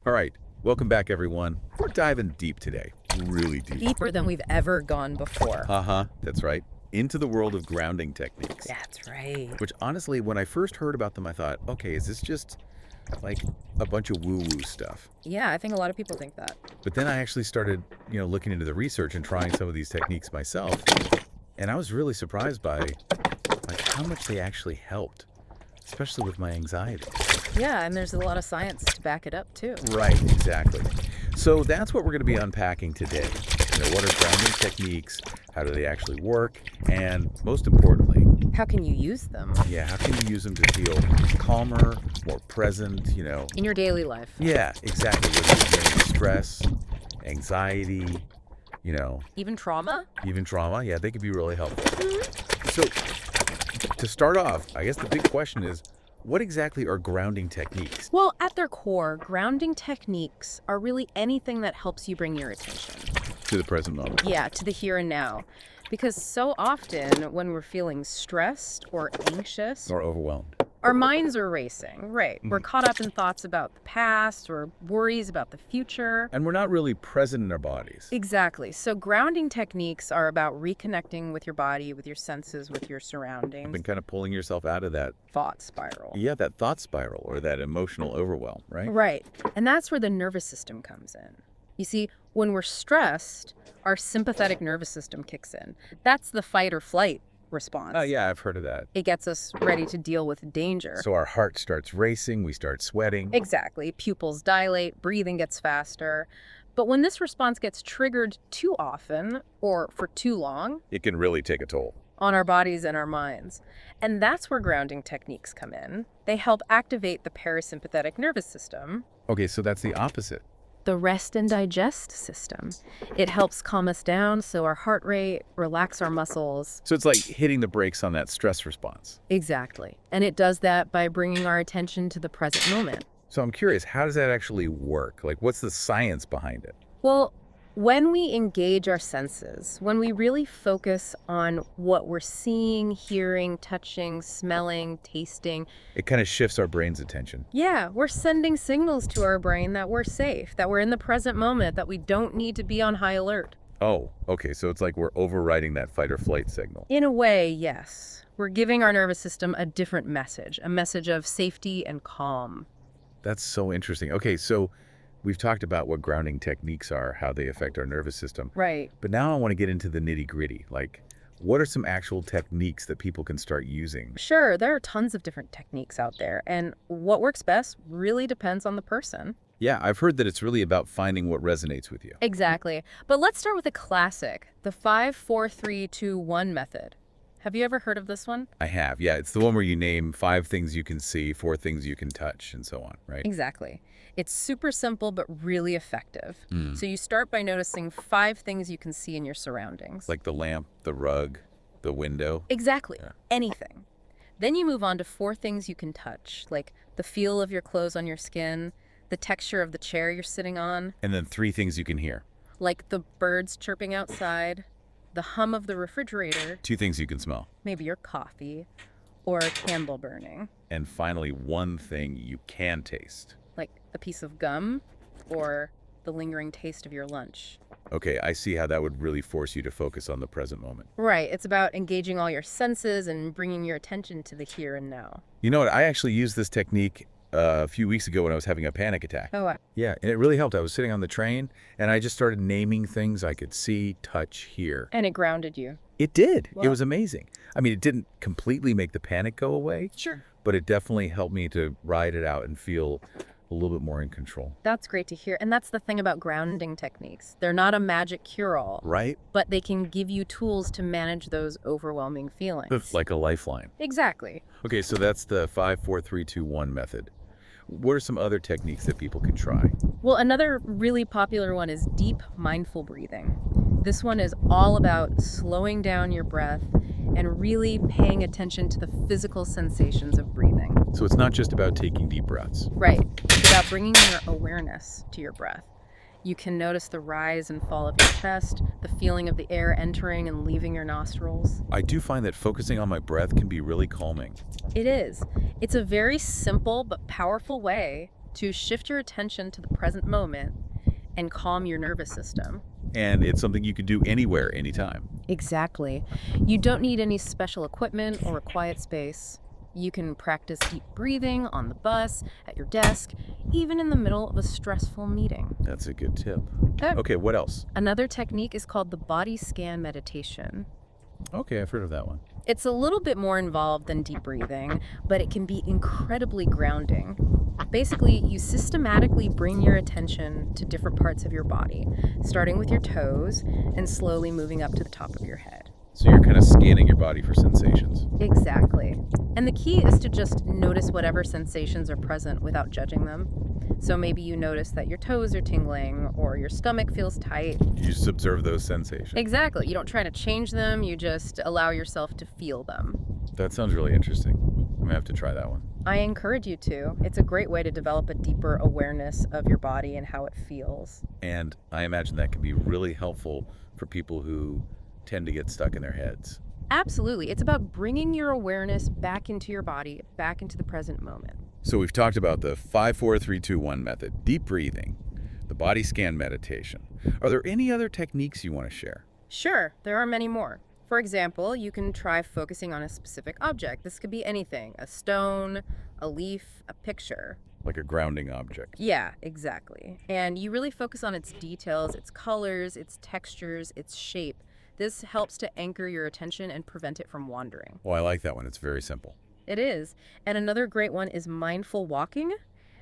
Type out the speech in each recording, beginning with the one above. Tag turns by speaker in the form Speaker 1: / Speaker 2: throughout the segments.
Speaker 1: All right, welcome back, everyone. We're diving deep today, really deep.
Speaker 2: Deeper than we've ever gone before.
Speaker 1: That's right. Into the world of grounding techniques.
Speaker 2: That's right.
Speaker 1: Which honestly, when I first heard about them, I thought, okay, is this just like a bunch of woo-woo stuff?
Speaker 2: Yeah, I think a lot of people think that.
Speaker 1: But then I actually started, looking into the research and trying some of these techniques myself. And I was really surprised by like how much they actually helped, especially with my anxiety.
Speaker 2: Yeah, and there's a lot of science to back it up, too.
Speaker 1: Right, exactly. So that's what we're going to be unpacking today. What are grounding techniques? How do they actually work? And most importantly,
Speaker 2: How can you use them
Speaker 1: how can you use them to feel calmer, more present,
Speaker 2: in your daily life?
Speaker 1: Yeah, exactly. Whether you're dealing with stress, anxiety,
Speaker 2: Even trauma?
Speaker 1: even trauma. Yeah, they could be really helpful. So to start off, I guess the big question is, what exactly are grounding techniques?
Speaker 2: Well, at their core, grounding techniques are really anything that helps you bring your attention.
Speaker 1: To the present moment.
Speaker 2: Yeah, to the here and now. Because so often when we're feeling stressed or anxious,
Speaker 1: Or overwhelmed.
Speaker 2: our minds are racing, right? We're caught up in thoughts about the past or worries about the future.
Speaker 1: And we're not really present in our bodies.
Speaker 2: Exactly. So grounding techniques are about reconnecting with your body, with your senses, with your surroundings.
Speaker 1: Been kind of pulling yourself out of that,
Speaker 2: Thought spiral.
Speaker 1: that thought spiral or that emotional overwhelm, right?
Speaker 2: Right. And that's where the nervous system comes in. You see, when we're stressed, our sympathetic nervous system kicks in. That's the fight or flight response.
Speaker 1: Oh, yeah, I've heard of that.
Speaker 2: It gets us ready to deal with danger.
Speaker 1: So our heart starts racing, we start sweating.
Speaker 2: Exactly. Pupils dilate, breathing gets faster. But when this response gets triggered too often or for too long
Speaker 1: It can really take a toll.
Speaker 2: on our bodies and our minds. And that's where grounding techniques come in. They help activate the parasympathetic nervous system,
Speaker 1: Okay, so that's the opposite.
Speaker 2: the rest and digest system. It helps calm us down so our heart rate, relax our muscles.
Speaker 1: So it's like hitting the brakes on that stress response.
Speaker 2: Exactly. And it does that by bringing our attention to the present moment.
Speaker 1: So I'm curious, how does that actually work? Like, what's the science behind it?
Speaker 2: Well, when we engage our senses, when we really focus on what we're seeing, hearing, touching, smelling, tasting,
Speaker 1: It kind of shifts our brain's attention.
Speaker 2: yeah, we're sending signals to our brain that we're safe, that we're in the present moment, that we don't need to be on high alert.
Speaker 1: Oh, okay, so it's like we're overriding that fight or flight signal.
Speaker 2: In a way, yes. We're giving our nervous system a different message, a message of safety and calm.
Speaker 1: That's so interesting. Okay, so we've talked about what grounding techniques are, how they affect our nervous system.
Speaker 2: Right.
Speaker 1: But now I want to get into the nitty-gritty. Like, what are some actual techniques that people can start using?
Speaker 2: Sure, there are tons of different techniques out there, and what works best really depends on the person.
Speaker 1: Yeah, I've heard that it's really about finding what resonates with you.
Speaker 2: Exactly. But let's start with a classic, the 5-4-3-2-1 method. Have you ever heard of this one?
Speaker 1: I have. Yeah, it's the one where you name 5 things you can see, 4 things you can touch, and so on, right?
Speaker 2: Exactly. It's super simple but really effective. So you start by noticing 5 things you can see in your surroundings.
Speaker 1: Like the lamp, the rug, the window.
Speaker 2: Exactly.
Speaker 1: Yeah.
Speaker 2: Anything. Then you move on to 4 things you can touch, like the feel of your clothes on your skin, the texture of the chair you're sitting on,
Speaker 1: And then 3 things you can hear.
Speaker 2: like the birds chirping outside, the hum of the refrigerator,
Speaker 1: 2 things you can smell.
Speaker 2: maybe your coffee, or a candle burning,
Speaker 1: And finally, 1 thing you can taste.
Speaker 2: like a piece of gum or the lingering taste of your lunch.
Speaker 1: Okay, I see how that would really force you to focus on the present moment.
Speaker 2: Right, it's about engaging all your senses and bringing your attention to the here and now.
Speaker 1: You know what? I actually used this technique a few weeks ago when I was having a panic attack.
Speaker 2: Oh, wow.
Speaker 1: Yeah, and it really helped. I was sitting on the train, and I just started naming things I could see, touch, hear.
Speaker 2: And it grounded you.
Speaker 1: It did. It
Speaker 2: Wow.
Speaker 1: was amazing. I mean, it didn't completely make the panic go away,
Speaker 2: Sure.
Speaker 1: but it definitely helped me to ride it out and feel a little bit more in control.
Speaker 2: That's great to hear. And that's the thing about grounding techniques. They're not a magic cure-all,
Speaker 1: Right?
Speaker 2: but they can give you tools to manage those overwhelming feelings.
Speaker 1: Like a lifeline.
Speaker 2: Exactly.
Speaker 1: Okay, so that's the 5-4-3-2-1 method. What are some other techniques that people can try?
Speaker 2: Well, another really popular one is deep mindful breathing. This one is all about slowing down your breath and really paying attention to the physical sensations of breathing.
Speaker 1: So it's not just about taking deep breaths.
Speaker 2: Right. It's about bringing your awareness to your breath. You can notice the rise and fall of your chest, the feeling of the air entering and leaving your nostrils.
Speaker 1: I do find that focusing on my breath can be really calming.
Speaker 2: It is. It's a very simple but powerful way to shift your attention to the present moment and calm your nervous system.
Speaker 1: And it's something you can do anywhere, anytime.
Speaker 2: Exactly. You don't need any special equipment or a quiet space. You can practice deep breathing on the bus, at your desk, even in the middle of a stressful meeting.
Speaker 1: That's a good tip.
Speaker 2: Uh,
Speaker 1: Okay, what else?
Speaker 2: Another technique is called the body scan meditation.
Speaker 1: Okay, I've heard of that one.
Speaker 2: It's a little bit more involved than deep breathing, but it can be incredibly grounding. Basically, you systematically bring your attention to different parts of your body, starting with your toes and slowly moving up to the top of your head.
Speaker 1: So you're kind of scanning your body for sensations.
Speaker 2: Exactly. And the key is to just notice whatever sensations are present without judging them. So maybe you notice that your toes are tingling or your stomach feels tight.
Speaker 1: You just observe those sensations.
Speaker 2: Exactly. You don't try to change them, you just allow yourself to feel them.
Speaker 1: That sounds really interesting. I'm gonna have to try that one.
Speaker 2: I encourage you to. It's a great way to develop a deeper awareness of your body and how it feels.
Speaker 1: And I imagine that can be really helpful for people who tend to get stuck in their heads.
Speaker 2: Absolutely. It's about bringing your awareness back into your body, back into the present moment.
Speaker 1: So we've talked about the 5-4-3-2-1 method, deep breathing, the body scan meditation. Are there any other techniques you want to share?
Speaker 2: Sure, there are many more. For example, you can try focusing on a specific object. This could be anything, a stone, a leaf, a picture.
Speaker 1: Like a grounding object.
Speaker 2: Yeah, exactly. And you really focus on its details, its colors, its textures, its shape. This helps to anchor your attention and prevent it from wandering.
Speaker 1: Well, I like that one. It's very simple.
Speaker 2: It is. And another great one is mindful walking.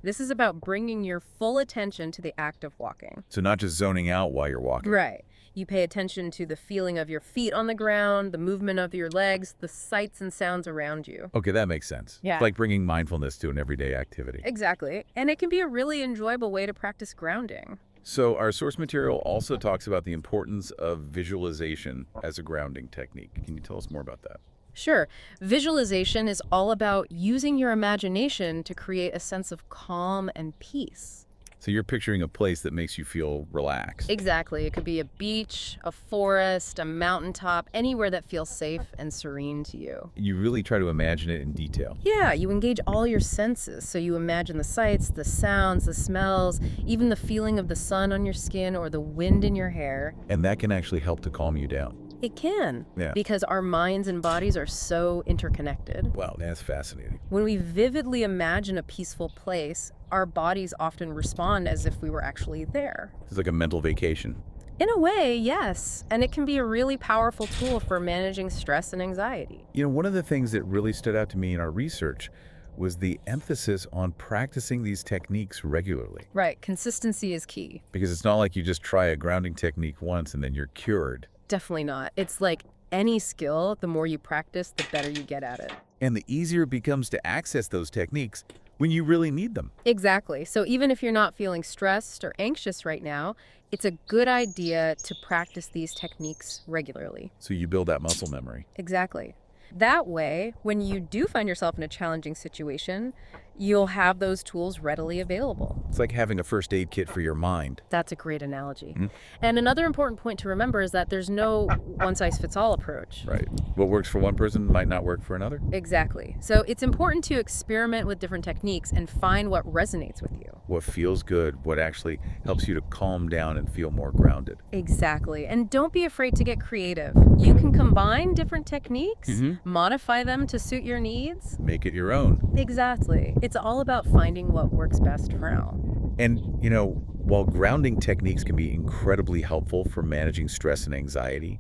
Speaker 2: This is about bringing your full attention to the act of walking.
Speaker 1: So not just zoning out while you're walking.
Speaker 2: Right. You pay attention to the feeling of your feet on the ground, the movement of your legs, the sights and sounds around you.
Speaker 1: Okay, that makes sense.
Speaker 2: Yeah.
Speaker 1: It's like bringing mindfulness to an everyday activity.
Speaker 2: Exactly. And it can be a really enjoyable way to practice grounding.
Speaker 1: So our source material also talks about the importance of visualization as a grounding technique. Can you tell us more about that?
Speaker 2: Sure. Visualization is all about using your imagination to create a sense of calm and peace.
Speaker 1: So you're picturing a place that makes you feel relaxed.
Speaker 2: Exactly. It could be a beach, a forest, a mountaintop, anywhere that feels safe and serene to you.
Speaker 1: You really try to imagine it in detail.
Speaker 2: Yeah, you engage all your senses. So you imagine the sights, the sounds, the smells, even the feeling of the sun on your skin or the wind in your hair.
Speaker 1: And that can actually help to calm you down.
Speaker 2: It can,
Speaker 1: Yeah.
Speaker 2: because our minds and bodies are so interconnected.
Speaker 1: Wow, that's fascinating.
Speaker 2: When we vividly imagine a peaceful place, our bodies often respond as if we were actually there.
Speaker 1: It's like a mental vacation.
Speaker 2: In a way, yes. And it can be a really powerful tool for managing stress and anxiety.
Speaker 1: You know, one of the things that really stood out to me in our research was the emphasis on practicing these techniques regularly.
Speaker 2: Right, consistency is key.
Speaker 1: Because it's not like you just try a grounding technique once and then you're cured.
Speaker 2: Definitely not. It's like any skill, the more you practice, the better you get at it.
Speaker 1: And the easier it becomes to access those techniques when you really need them.
Speaker 2: Exactly. So even if you're not feeling stressed or anxious right now, it's a good idea to practice these techniques regularly.
Speaker 1: So you build that muscle memory.
Speaker 2: Exactly. That way, when you do find yourself in a challenging situation, you'll have those tools readily available.
Speaker 1: It's like having a first aid kit for your mind.
Speaker 2: That's a great analogy.
Speaker 1: Mhm.
Speaker 2: And another important point to remember is that there's no one-size-fits-all approach.
Speaker 1: Right. What works for one person might not work for another.
Speaker 2: Exactly. So it's important to experiment with different techniques and find what resonates with you.
Speaker 1: What feels good, what actually helps you to calm down and feel more grounded.
Speaker 2: Exactly. And don't be afraid to get creative. You can combine different techniques, modify them to suit your needs.
Speaker 1: Make it your own.
Speaker 2: Exactly. It's all about finding what works best for now.
Speaker 1: And, you know, while grounding techniques can be incredibly helpful for managing stress and anxiety,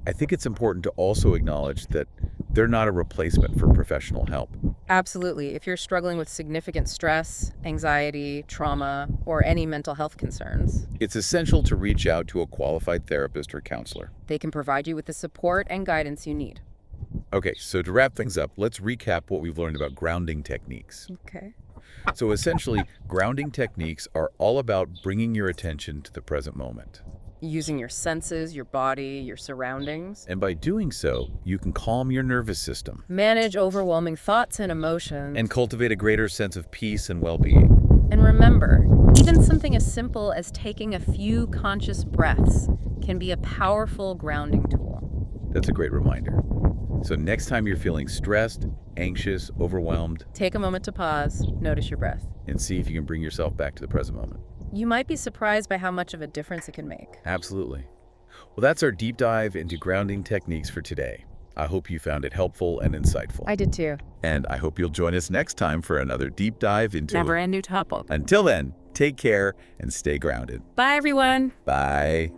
Speaker 1: I think it's important to also acknowledge that they're not a replacement for professional help.
Speaker 2: Absolutely. If you're struggling with significant stress, anxiety, trauma, or any mental health concerns,
Speaker 1: It's essential to reach out to a qualified therapist or counselor.
Speaker 2: they can provide you with the support and guidance you need.
Speaker 1: Okay, so to wrap things up, let's recap what we've learned about grounding techniques.
Speaker 2: Okay.
Speaker 1: So essentially, grounding techniques are all about bringing your attention to the present moment.
Speaker 2: Using your senses, your body, your surroundings.
Speaker 1: And by doing so, you can calm your nervous system
Speaker 2: Manage overwhelming thoughts and emotions.
Speaker 1: and cultivate a greater sense of peace and well-being.
Speaker 2: And remember, even something as simple as taking a few conscious breaths can be a powerful grounding tool.
Speaker 1: That's a great reminder. So next time you're feeling stressed, anxious, overwhelmed,
Speaker 2: Take a moment to pause, notice your breath.
Speaker 1: and see if you can bring yourself back to the present moment.
Speaker 2: You might be surprised by how much of a difference it can make.
Speaker 1: Absolutely. Well, that's our deep dive into grounding techniques for today. I hope you found it helpful and insightful.
Speaker 2: I did too.
Speaker 1: And I hope you'll join us next time for another deep dive into...
Speaker 2: Never end new topic.
Speaker 1: Until then, take care and stay grounded.
Speaker 2: Bye, everyone.
Speaker 1: Bye.